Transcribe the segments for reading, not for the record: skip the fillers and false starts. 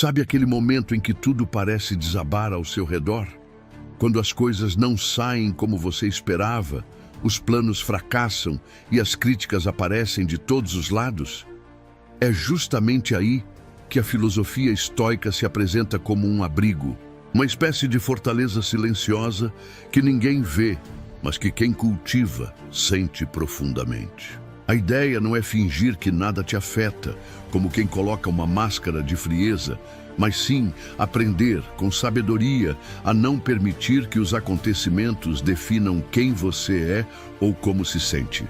Sabe aquele momento em que tudo parece desabar ao seu redor? Quando as coisas não saem como você esperava, os planos fracassam e as críticas aparecem de todos os lados? É justamente aí que a filosofia estoica se apresenta como um abrigo, uma espécie de fortaleza silenciosa que ninguém vê, mas que quem cultiva sente profundamente. A ideia não é fingir que nada te afeta, como quem coloca uma máscara de frieza, mas sim aprender, com sabedoria, a não permitir que os acontecimentos definam quem você é ou como se sente.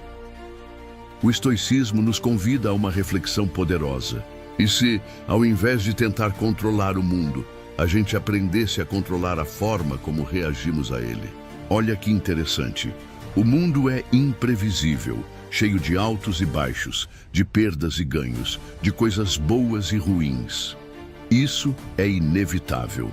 O estoicismo nos convida a uma reflexão poderosa. E se, ao invés de tentar controlar o mundo, a gente aprendesse a controlar a forma como reagimos a ele? Olha que interessante. O mundo é imprevisível, cheio de altos e baixos, de perdas e ganhos, de coisas boas e ruins. Isso é inevitável.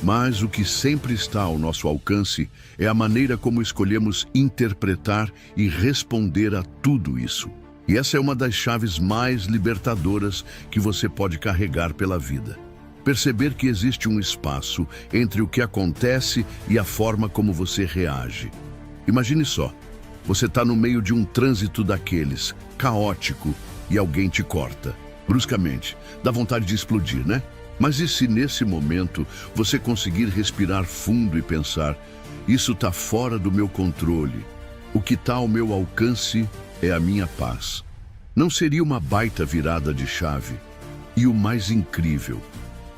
Mas o que sempre está ao nosso alcance é a maneira como escolhemos interpretar e responder a tudo isso. E essa é uma das chaves mais libertadoras que você pode carregar pela vida. Perceber que existe um espaço entre o que acontece e a forma como você reage. Imagine só, você está no meio de um trânsito daqueles, caótico, e alguém te corta. Bruscamente, dá vontade de explodir, né? Mas e se nesse momento você conseguir respirar fundo e pensar: isso está fora do meu controle, o que está ao meu alcance é a minha paz? Não seria uma baita virada de chave? E o mais incrível,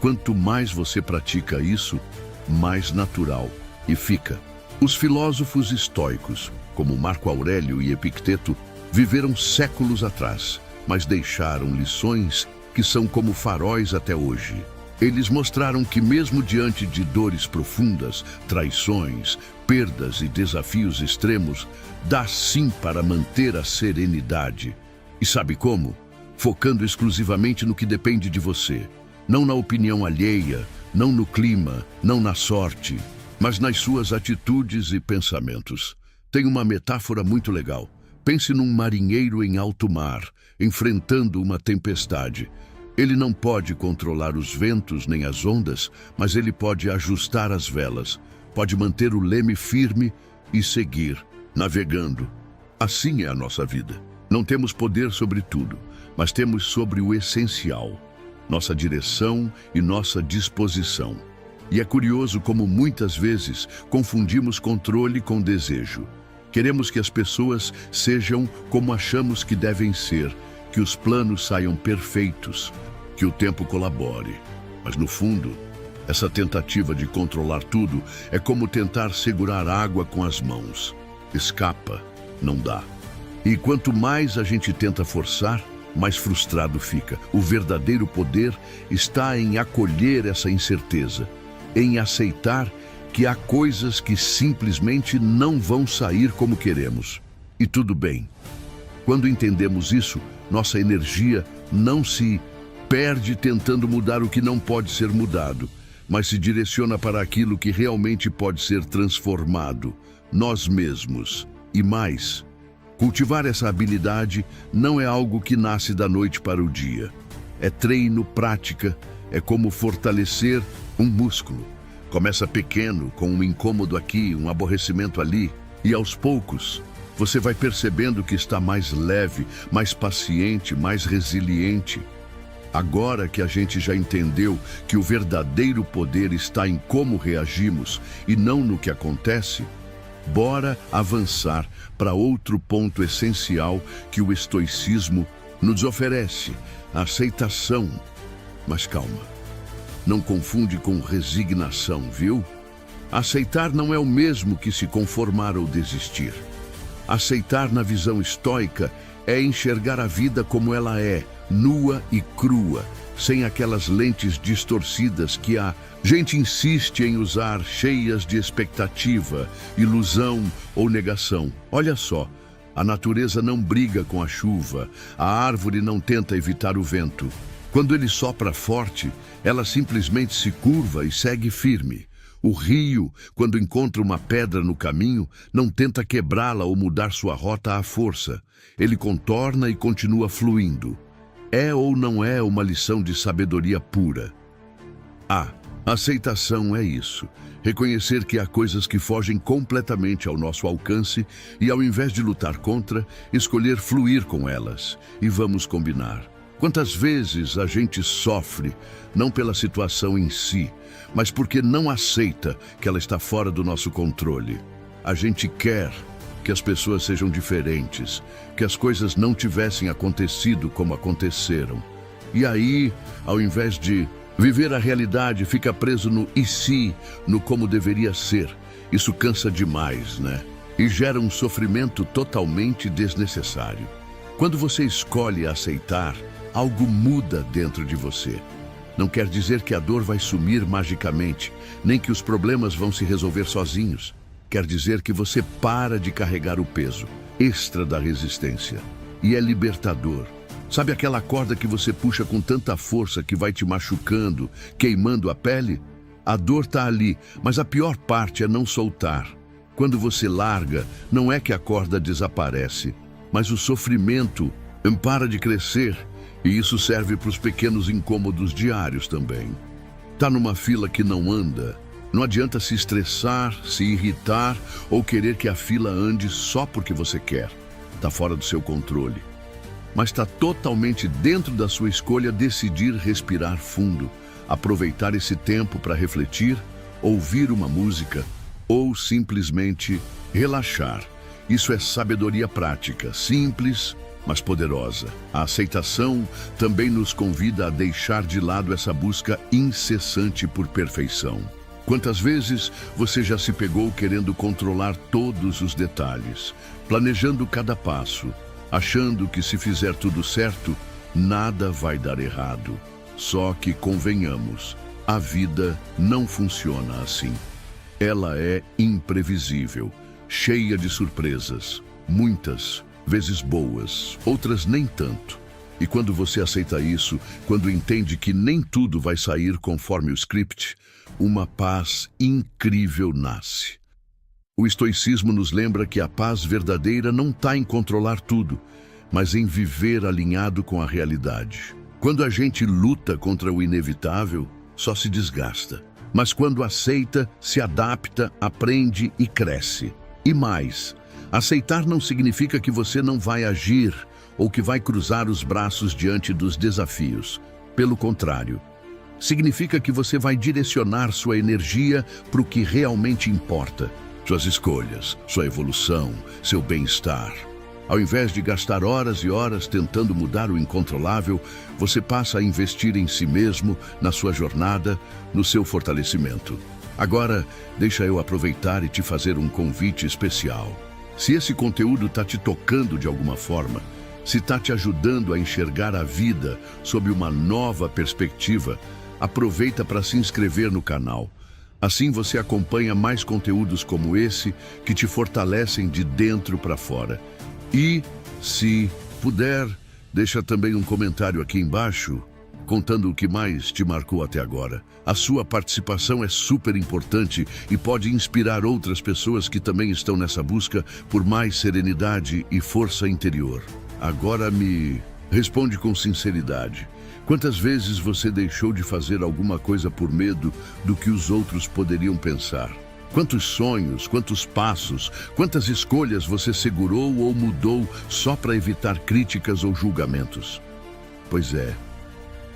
quanto mais você pratica isso, mais natural e fica. Os filósofos estoicos, como Marco Aurélio e Epicteto, viveram séculos atrás, mas deixaram lições que são como faróis até hoje. Eles mostraram que mesmo diante de dores profundas, traições, perdas e desafios extremos, dá sim para manter a serenidade. E sabe como? Focando exclusivamente no que depende de você. Não na opinião alheia, não no clima, não na sorte, mas nas suas atitudes e pensamentos. Tem uma metáfora muito legal. Pense num marinheiro em alto mar, enfrentando uma tempestade. Ele não pode controlar os ventos nem as ondas, mas ele pode ajustar as velas, pode manter o leme firme e seguir, navegando. Assim é a nossa vida. Não temos poder sobre tudo, mas temos sobre o essencial, nossa direção e nossa disposição. E é curioso como muitas vezes confundimos controle com desejo. Queremos que as pessoas sejam como achamos que devem ser, que os planos saiam perfeitos, que o tempo colabore. Mas no fundo, essa tentativa de controlar tudo é como tentar segurar água com as mãos. Escapa, não dá. E quanto mais a gente tenta forçar, mais frustrado fica. O verdadeiro poder está em acolher essa incerteza, em aceitar que há coisas que simplesmente não vão sair como queremos. E tudo bem. Quando entendemos isso, nossa energia não se perde tentando mudar o que não pode ser mudado, mas se direciona para aquilo que realmente pode ser transformado, nós mesmos. E mais, cultivar essa habilidade não é algo que nasce da noite para o dia. É treino, prática, é como fortalecer um músculo. Começa pequeno, com um incômodo aqui, um aborrecimento ali, e aos poucos você vai percebendo que está mais leve, mais paciente, mais resiliente. Agora que a gente já entendeu que o verdadeiro poder está em como reagimos e não no que acontece, bora avançar para outro ponto essencial que o estoicismo nos oferece: a aceitação. Mas calma, não confunde com resignação, viu? Aceitar não é o mesmo que se conformar ou desistir. Aceitar na visão estoica é enxergar a vida como ela é, nua e crua, sem aquelas lentes distorcidas que a gente insiste em usar, cheias de expectativa, ilusão ou negação. Olha só, a natureza não briga com a chuva, a árvore não tenta evitar o vento. Quando ele sopra forte, ela simplesmente se curva e segue firme. O rio, quando encontra uma pedra no caminho, não tenta quebrá-la ou mudar sua rota à força. Ele contorna e continua fluindo. É ou não é uma lição de sabedoria pura? A aceitação é isso. Reconhecer que há coisas que fogem completamente ao nosso alcance e, ao invés de lutar contra, escolher fluir com elas. E vamos combinar. Quantas vezes a gente sofre, não pela situação em si, mas porque não aceita que ela está fora do nosso controle. A gente quer que as pessoas sejam diferentes, que as coisas não tivessem acontecido como aconteceram. E aí, ao invés de viver a realidade, fica preso no e se, no como deveria ser. Isso cansa demais, né? E gera um sofrimento totalmente desnecessário. Quando você escolhe aceitar, algo muda dentro de você. Não quer dizer que a dor vai sumir magicamente, nem que os problemas vão se resolver sozinhos. Quer dizer que você para de carregar o peso extra da resistência. E é libertador. Sabe aquela corda que você puxa com tanta força que vai te machucando, queimando a pele? A dor está ali, mas a pior parte é não soltar. Quando você larga, não é que a corda desaparece, mas o sofrimento para de crescer. E isso serve para os pequenos incômodos diários também. Tá numa fila que não anda. Não adianta se estressar, se irritar ou querer que a fila ande só porque você quer. Tá fora do seu controle. Mas está totalmente dentro da sua escolha decidir respirar fundo, aproveitar esse tempo para refletir, ouvir uma música ou simplesmente relaxar. Isso é sabedoria prática, simples, mas poderosa. A aceitação também nos convida a deixar de lado essa busca incessante por perfeição. Quantas vezes você já se pegou querendo controlar todos os detalhes, planejando cada passo, achando que se fizer tudo certo, nada vai dar errado. Só que, convenhamos, a vida não funciona assim. Ela é imprevisível, cheia de surpresas, muitas vezes boas, outras nem tanto. E quando você aceita isso, quando entende que nem tudo vai sair conforme o script, uma paz incrível nasce. O estoicismo nos lembra que a paz verdadeira não está em controlar tudo, mas em viver alinhado com a realidade. Quando a gente luta contra o inevitável, só se desgasta. Mas quando aceita, se adapta, aprende e cresce. E mais, aceitar não significa que você não vai agir ou que vai cruzar os braços diante dos desafios. Pelo contrário, significa que você vai direcionar sua energia para o que realmente importa. Suas escolhas, sua evolução, seu bem-estar. Ao invés de gastar horas e horas tentando mudar o incontrolável, você passa a investir em si mesmo, na sua jornada, no seu fortalecimento. Agora, deixa eu aproveitar e te fazer um convite especial. Se esse conteúdo está te tocando de alguma forma, se está te ajudando a enxergar a vida sob uma nova perspectiva, aproveita para se inscrever no canal. Assim você acompanha mais conteúdos como esse que te fortalecem de dentro para fora. E, se puder, deixa também um comentário aqui embaixo, contando o que mais te marcou até agora. A sua participação é super importante e pode inspirar outras pessoas que também estão nessa busca por mais serenidade e força interior. Agora me responde com sinceridade. Quantas vezes você deixou de fazer alguma coisa por medo do que os outros poderiam pensar? Quantos sonhos, quantos passos, quantas escolhas você segurou ou mudou só para evitar críticas ou julgamentos? Pois é,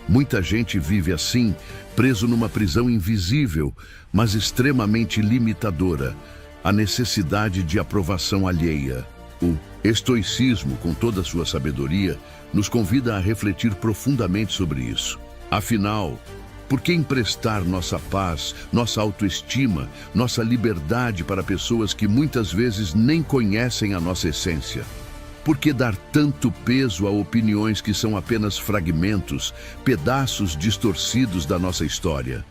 muita gente vive assim, preso numa prisão invisível, mas extremamente limitadora, a necessidade de aprovação alheia. O estoicismo, com toda a sua sabedoria, nos convida a refletir profundamente sobre isso. Afinal, por que emprestar nossa paz, nossa autoestima, nossa liberdade para pessoas que muitas vezes nem conhecem a nossa essência? Por que dar tanto peso a opiniões que são apenas fragmentos, pedaços distorcidos da nossa história?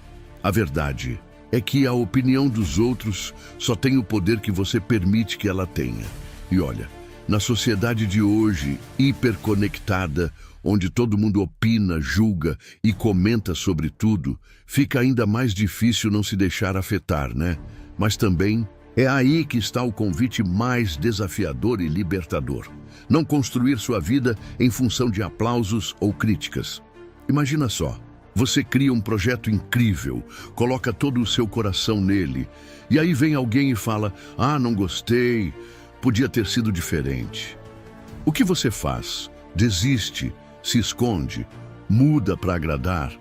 A verdade é que a opinião dos outros só tem o poder que você permite que ela tenha. E olha, na sociedade de hoje, hiperconectada, onde todo mundo opina, julga e comenta sobre tudo, fica ainda mais difícil não se deixar afetar, né? Mas também é aí que está o convite mais desafiador e libertador. Não construir sua vida em função de aplausos ou críticas. Imagina só, Você cria um projeto incrível, coloca todo o seu coração nele, e aí vem alguém e fala: "Ah, não gostei, podia ter sido diferente." O que você faz? Desiste, se esconde, muda para agradar?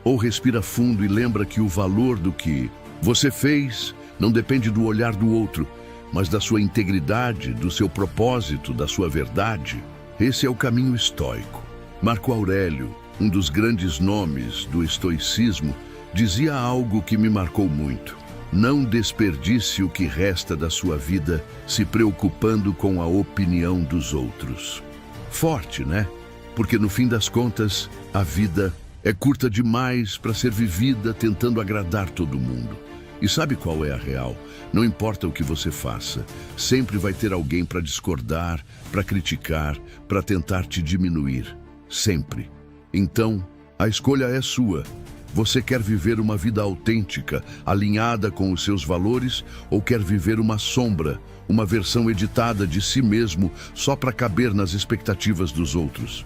Ou respira fundo e lembra que o valor do que você fez não depende do olhar do outro, mas da sua integridade, do seu propósito, da sua verdade? Esse é o caminho estoico. Marco Aurélio, um dos grandes nomes do estoicismo, dizia algo que me marcou muito: não desperdice o que resta da sua vida se preocupando com a opinião dos outros. Forte, né? Porque no fim das contas, a vida é curta demais para ser vivida tentando agradar todo mundo. E sabe qual é a real? Não importa o que você faça, sempre vai ter alguém para discordar, para criticar, para tentar te diminuir. Sempre. Então, a escolha é sua. Você quer viver uma vida autêntica, alinhada com os seus valores, ou quer viver uma sombra, uma versão editada de si mesmo só para caber nas expectativas dos outros?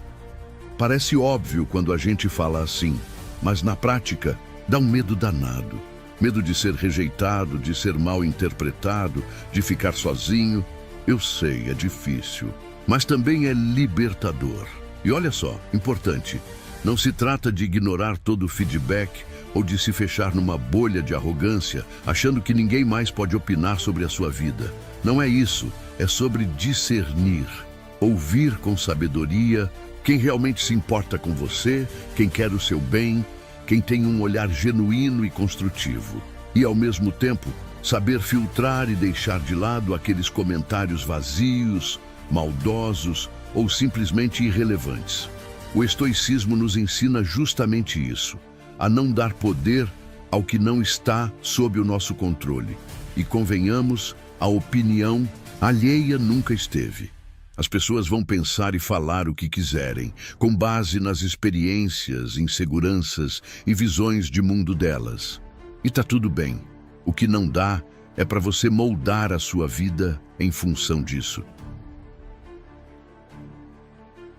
Parece óbvio quando a gente fala assim, mas na prática dá um medo danado. Medo de ser rejeitado, de ser mal interpretado, de ficar sozinho. Eu sei, é difícil, mas também é libertador. E olha só, importante, não se trata de ignorar todo o feedback ou de se fechar numa bolha de arrogância, achando que ninguém mais pode opinar sobre a sua vida. Não é isso, é sobre discernir, ouvir com sabedoria quem realmente se importa com você, quem quer o seu bem, quem tem um olhar genuíno e construtivo. E, ao mesmo tempo, saber filtrar e deixar de lado aqueles comentários vazios, maldosos ou simplesmente irrelevantes. O estoicismo nos ensina justamente isso, a não dar poder ao que não está sob o nosso controle. E convenhamos, a opinião alheia nunca esteve. As pessoas vão pensar e falar o que quiserem, com base nas experiências, inseguranças e visões de mundo delas. E tá tudo bem. O que não dá é para você moldar a sua vida em função disso.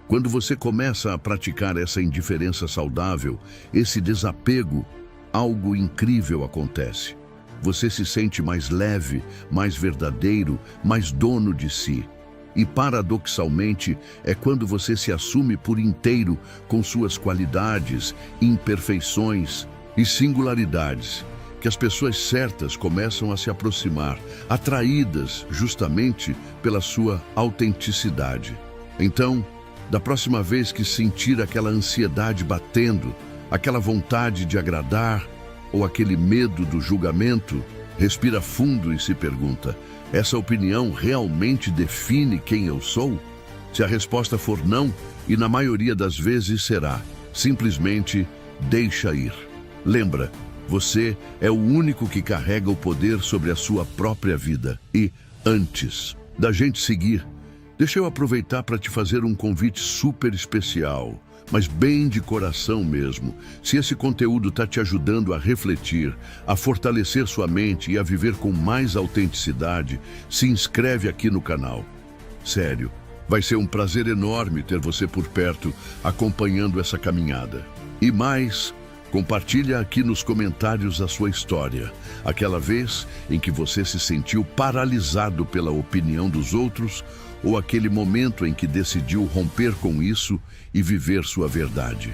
Quando você começa a praticar essa indiferença saudável, esse desapego, algo incrível acontece. Você se sente mais leve, mais verdadeiro, mais dono de si. E, paradoxalmente, é quando você se assume por inteiro com suas qualidades, imperfeições e singularidades, que as pessoas certas começam a se aproximar, atraídas justamente pela sua autenticidade. Então, da próxima vez que sentir aquela ansiedade batendo, aquela vontade de agradar ou aquele medo do julgamento, respira fundo e se pergunta: essa opinião realmente define quem eu sou? Se a resposta for não, e na maioria das vezes será, simplesmente deixa ir. Lembra, você é o único que carrega o poder sobre a sua própria vida. E, antes da gente seguir, deixa eu aproveitar para te fazer um convite super especial, mas bem de coração mesmo. Se esse conteúdo está te ajudando a refletir, a fortalecer sua mente e a viver com mais autenticidade, se inscreve aqui no canal. Sério, vai ser um prazer enorme ter você por perto, acompanhando essa caminhada. E mais, compartilha aqui nos comentários a sua história, aquela vez em que você se sentiu paralisado pela opinião dos outros, ou aquele momento em que decidiu romper com isso e viver sua verdade.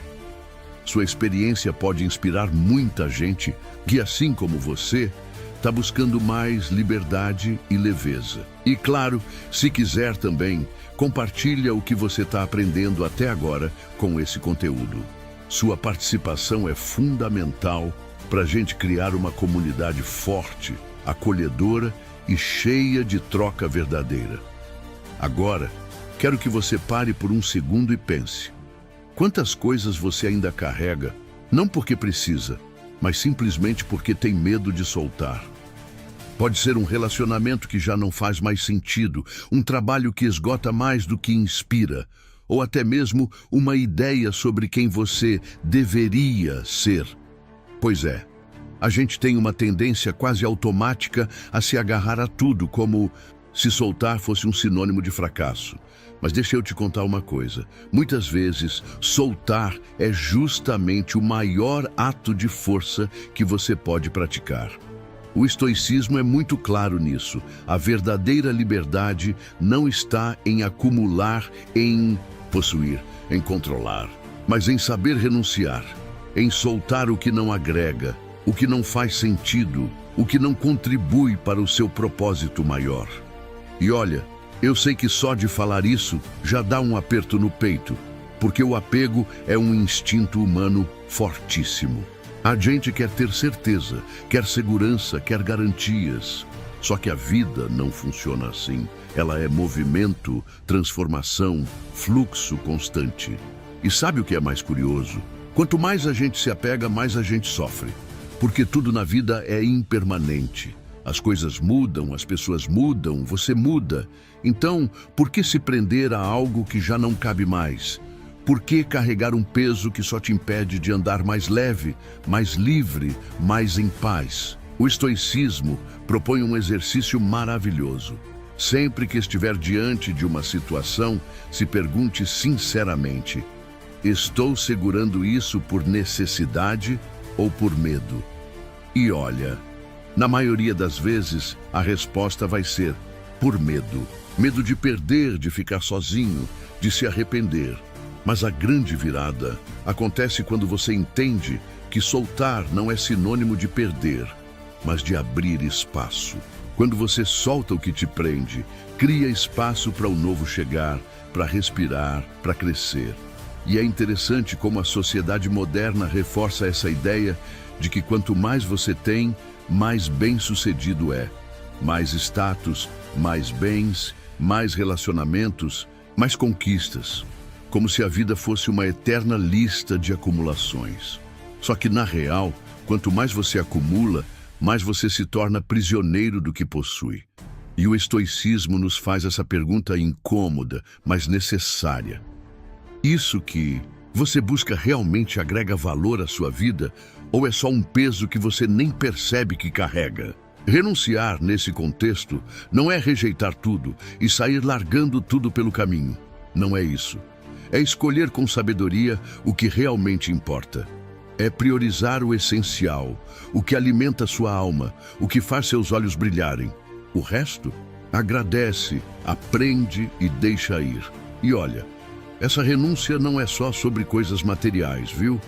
Sua experiência pode inspirar muita gente que, assim como você, está buscando mais liberdade e leveza. E claro, se quiser também, compartilha o que você está aprendendo até agora com esse conteúdo. Sua participação é fundamental para a gente criar uma comunidade forte, acolhedora e cheia de troca verdadeira. Agora, quero que você pare por um segundo e pense. Quantas coisas você ainda carrega, não porque precisa, mas simplesmente porque tem medo de soltar? Pode ser um relacionamento que já não faz mais sentido, um trabalho que esgota mais do que inspira, ou até mesmo uma ideia sobre quem você deveria ser. Pois é, a gente tem uma tendência quase automática a se agarrar a tudo, como se soltar fosse um sinônimo de fracasso. Mas deixa eu te contar uma coisa. Muitas vezes, soltar é justamente o maior ato de força que você pode praticar. O estoicismo é muito claro nisso. A verdadeira liberdade não está em acumular, em possuir, em controlar, mas em saber renunciar, em soltar o que não agrega, o que não faz sentido, o que não contribui para o seu propósito maior. E olha, eu sei que só de falar isso já dá um aperto no peito, porque o apego é um instinto humano fortíssimo. A gente quer ter certeza, quer segurança, quer garantias. Só que a vida não funciona assim. Ela é movimento, transformação, fluxo constante. E sabe o que é mais curioso? Quanto mais a gente se apega, mais a gente sofre. Porque tudo na vida é impermanente. As coisas mudam, as pessoas mudam, você muda. Então, por que se prender a algo que já não cabe mais? Por que carregar um peso que só te impede de andar mais leve, mais livre, mais em paz? O estoicismo propõe um exercício maravilhoso. Sempre que estiver diante de uma situação, se pergunte sinceramente: estou segurando isso por necessidade ou por medo? E olha, na maioria das vezes, a resposta vai ser por medo. Medo de perder, de ficar sozinho, de se arrepender. Mas a grande virada acontece quando você entende que soltar não é sinônimo de perder, mas de abrir espaço. Quando você solta o que te prende, cria espaço para o novo chegar, para respirar, para crescer. E é interessante como a sociedade moderna reforça essa ideia de que quanto mais você tem, mais bem-sucedido é. Mais status, mais bens, mais relacionamentos, mais conquistas. Como se a vida fosse uma eterna lista de acumulações. Só que, na real, quanto mais você acumula, mais você se torna prisioneiro do que possui. E o estoicismo nos faz essa pergunta incômoda, mas necessária. Isso que você busca realmente agrega valor à sua vida ou é só um peso que você nem percebe que carrega? Renunciar, nesse contexto, não é rejeitar tudo e sair largando tudo pelo caminho. Não é isso. É escolher com sabedoria o que realmente importa. É priorizar o essencial, o que alimenta sua alma, o que faz seus olhos brilharem. O resto, agradece, aprende e deixa ir. E olha, essa renúncia não é só sobre coisas materiais, viu?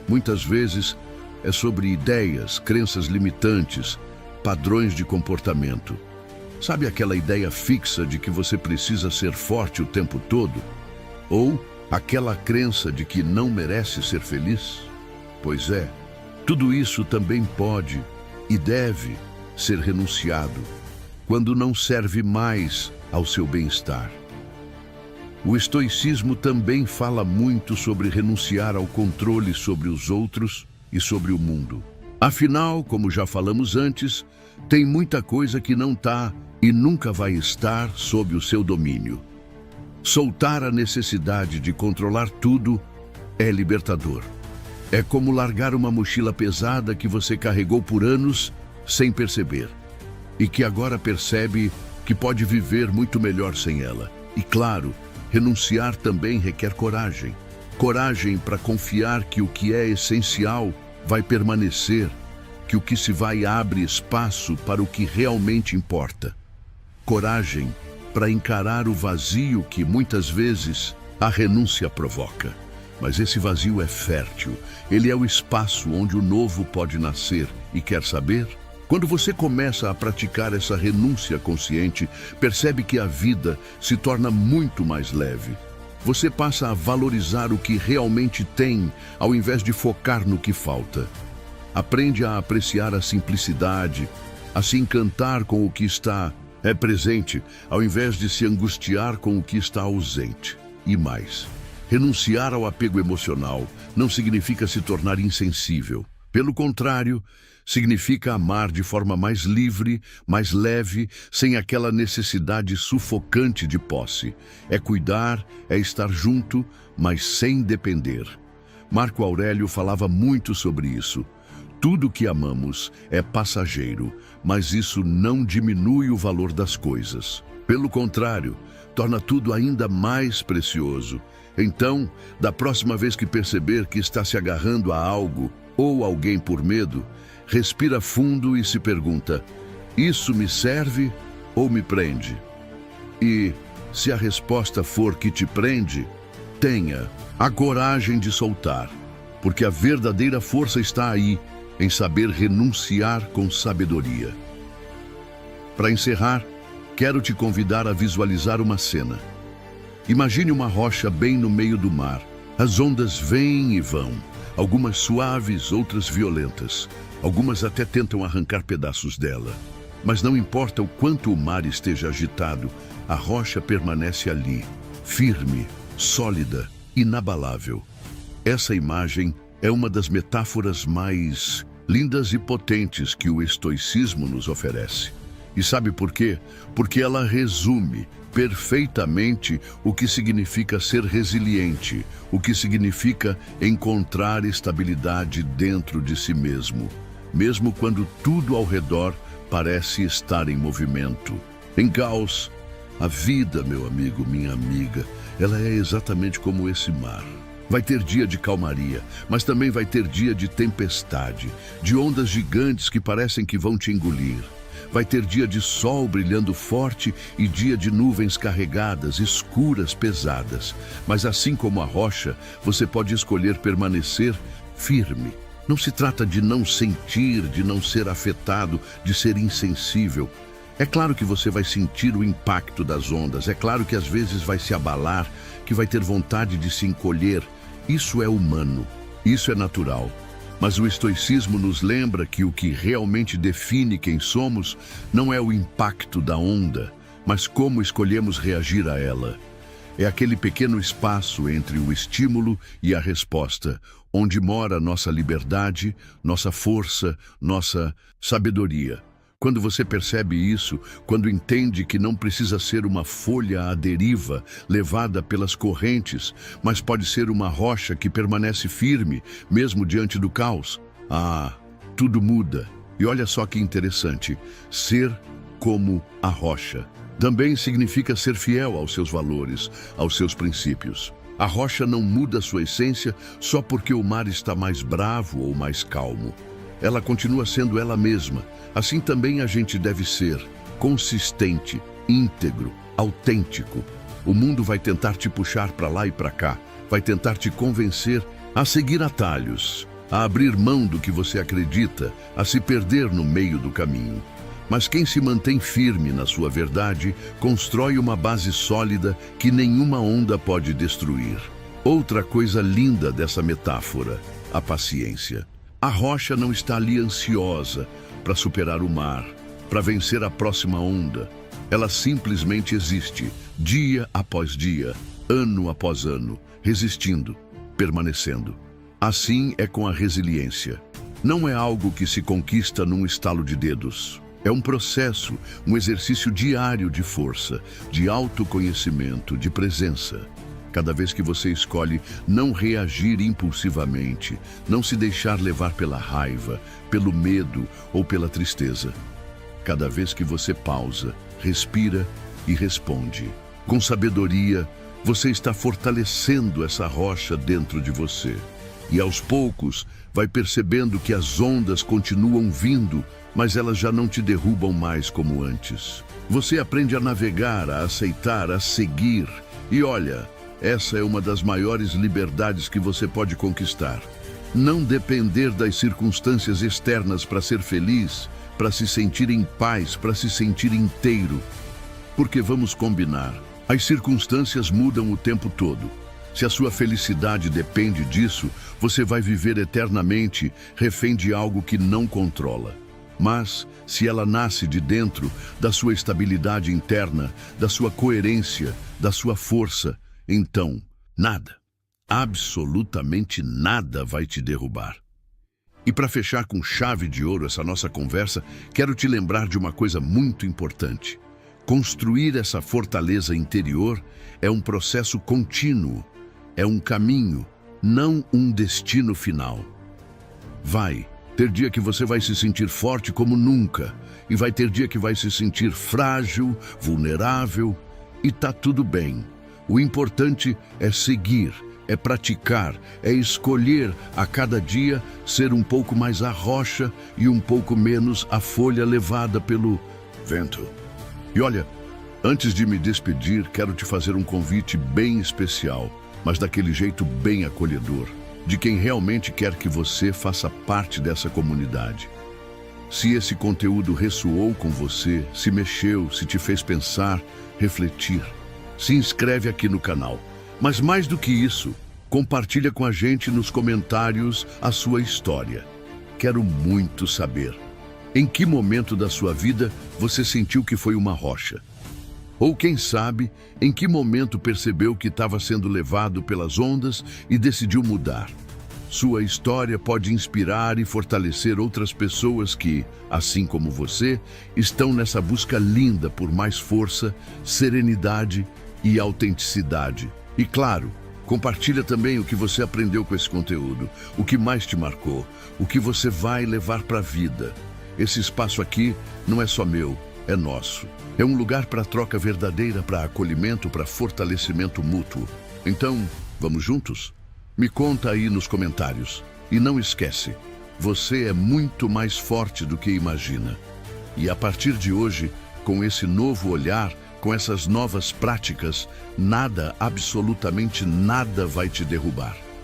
Muitas vezes é sobre ideias, crenças limitantes, padrões de comportamento. Sabe aquela ideia fixa de que você precisa ser forte o tempo todo? Ou aquela crença de que não merece ser feliz? Pois é, tudo isso também pode e deve ser renunciado quando não serve mais ao seu bem-estar. O estoicismo também fala muito sobre renunciar ao controle sobre os outros e sobre o mundo. Afinal, como já falamos antes, tem muita coisa que não está e nunca vai estar sob o seu domínio. Soltar a necessidade de controlar tudo é libertador. É como largar uma mochila pesada que você carregou por anos sem perceber e que agora percebe que pode viver muito melhor sem ela. E claro, renunciar também requer coragem. Coragem para confiar que o que é essencial vai permanecer, que o que se vai abre espaço para o que realmente importa. Coragem para encarar o vazio que muitas vezes a renúncia provoca. Mas esse vazio é fértil, ele é o espaço onde o novo pode nascer. E quer saber? Quando você começa a praticar essa renúncia consciente, percebe que a vida se torna muito mais leve. Você passa a valorizar o que realmente tem, ao invés de focar no que falta. Aprende a apreciar a simplicidade, a se encantar com o que está presente, ao invés de se angustiar com o que está ausente. E mais, renunciar ao apego emocional não significa se tornar insensível. Pelo contrário, significa amar de forma mais livre, mais leve, sem aquela necessidade sufocante de posse. É cuidar, é estar junto, mas sem depender. Marco Aurélio falava muito sobre isso. Tudo que amamos é passageiro, mas isso não diminui o valor das coisas. Pelo contrário, torna tudo ainda mais precioso. Então, da próxima vez que perceber que está se agarrando a algo ou alguém por medo, respira fundo e se pergunta: isso me serve ou me prende? E, se a resposta for que te prende, tenha a coragem de soltar, porque a verdadeira força está aí, em saber renunciar com sabedoria. Para encerrar, quero te convidar a visualizar uma cena. Imagine uma rocha bem no meio do mar. As ondas vêm e vão, algumas suaves, outras violentas. Algumas até tentam arrancar pedaços dela. Mas não importa o quanto o mar esteja agitado, a rocha permanece ali, firme, sólida, inabalável. Essa imagem é uma das metáforas mais lindas e potentes que o estoicismo nos oferece. E sabe por quê? Porque ela resume perfeitamente o que significa ser resiliente, o que significa encontrar estabilidade dentro de si mesmo, mesmo quando tudo ao redor parece estar em movimento, em caos. A vida, meu amigo, minha amiga, ela é exatamente como esse mar. Vai ter dia de calmaria, mas também vai ter dia de tempestade, de ondas gigantes que parecem que vão te engolir. Vai ter dia de sol brilhando forte e dia de nuvens carregadas, escuras, pesadas. Mas assim como a rocha, você pode escolher permanecer firme. Não se trata de não sentir, de não ser afetado, de ser insensível. É claro que você vai sentir o impacto das ondas, é claro que às vezes vai se abalar, que vai ter vontade de se encolher. Isso é humano, isso é natural. Mas o estoicismo nos lembra que o que realmente define quem somos não é o impacto da onda, mas como escolhemos reagir a ela. É aquele pequeno espaço entre o estímulo e a resposta, onde mora nossa liberdade, nossa força, nossa sabedoria. Quando você percebe isso, quando entende que não precisa ser uma folha à deriva, levada pelas correntes, mas pode ser uma rocha que permanece firme, mesmo diante do caos, tudo muda. E olha só que interessante, ser como a rocha também significa ser fiel aos seus valores, aos seus princípios. A rocha não muda sua essência só porque o mar está mais bravo ou mais calmo. Ela continua sendo ela mesma. Assim também a gente deve ser consistente, íntegro, autêntico. O mundo vai tentar te puxar para lá e para cá, vai tentar te convencer a seguir atalhos, a abrir mão do que você acredita, a se perder no meio do caminho. Mas quem se mantém firme na sua verdade, constrói uma base sólida que nenhuma onda pode destruir. Outra coisa linda dessa metáfora, a paciência. A rocha não está ali ansiosa para superar o mar, para vencer a próxima onda. Ela simplesmente existe, dia após dia, ano após ano, resistindo, permanecendo. Assim é com a resiliência. Não é algo que se conquista num estalo de dedos. É um processo, um exercício diário de força, de autoconhecimento, de presença. Cada vez que você escolhe não reagir impulsivamente, não se deixar levar pela raiva, pelo medo ou pela tristeza. Cada vez que você pausa, respira e responde. Com sabedoria, você está fortalecendo essa rocha dentro de você. E aos poucos, vai percebendo que as ondas continuam vindo, mas elas já não te derrubam mais como antes. Você aprende a navegar, a aceitar, a seguir. E olha, essa é uma das maiores liberdades que você pode conquistar. Não depender das circunstâncias externas para ser feliz, para se sentir em paz, para se sentir inteiro. Porque vamos combinar, as circunstâncias mudam o tempo todo. Se a sua felicidade depende disso, você vai viver eternamente refém de algo que não controla. Mas, se ela nasce de dentro da sua estabilidade interna, da sua coerência, da sua força, então, nada, absolutamente nada vai te derrubar. E para fechar com chave de ouro essa nossa conversa, quero te lembrar de uma coisa muito importante. Construir essa fortaleza interior é um processo contínuo, é um caminho, não um destino final. Vai, Ter dia que você vai se sentir forte como nunca. E vai ter dia que vai se sentir frágil, vulnerável. E tá tudo bem. O importante é seguir, é praticar, é escolher a cada dia ser um pouco mais a rocha e um pouco menos a folha levada pelo vento. E olha, antes de me despedir, quero te fazer um convite bem especial, mas daquele jeito bem acolhedor, de quem realmente quer que você faça parte dessa comunidade. Se esse conteúdo ressoou com você, se mexeu, se te fez pensar, refletir, se inscreve aqui no canal. Mas mais do que isso, compartilha com a gente nos comentários a sua história. Quero muito saber. Em que momento da sua vida você sentiu que foi uma rocha? Ou quem sabe, em que momento percebeu que estava sendo levado pelas ondas e decidiu mudar? Sua história pode inspirar e fortalecer outras pessoas que, assim como você, estão nessa busca linda por mais força, serenidade e autenticidade. E claro, compartilha também o que você aprendeu com esse conteúdo, o que mais te marcou, o que você vai levar para a vida. Esse espaço aqui não é só meu, é nosso. É um lugar para troca verdadeira, para acolhimento, para fortalecimento mútuo. Então, vamos juntos? Me conta aí nos comentários. E não esquece, você é muito mais forte do que imagina. E a partir de hoje, com esse novo olhar, com essas novas práticas, nada, absolutamente nada vai te derrubar.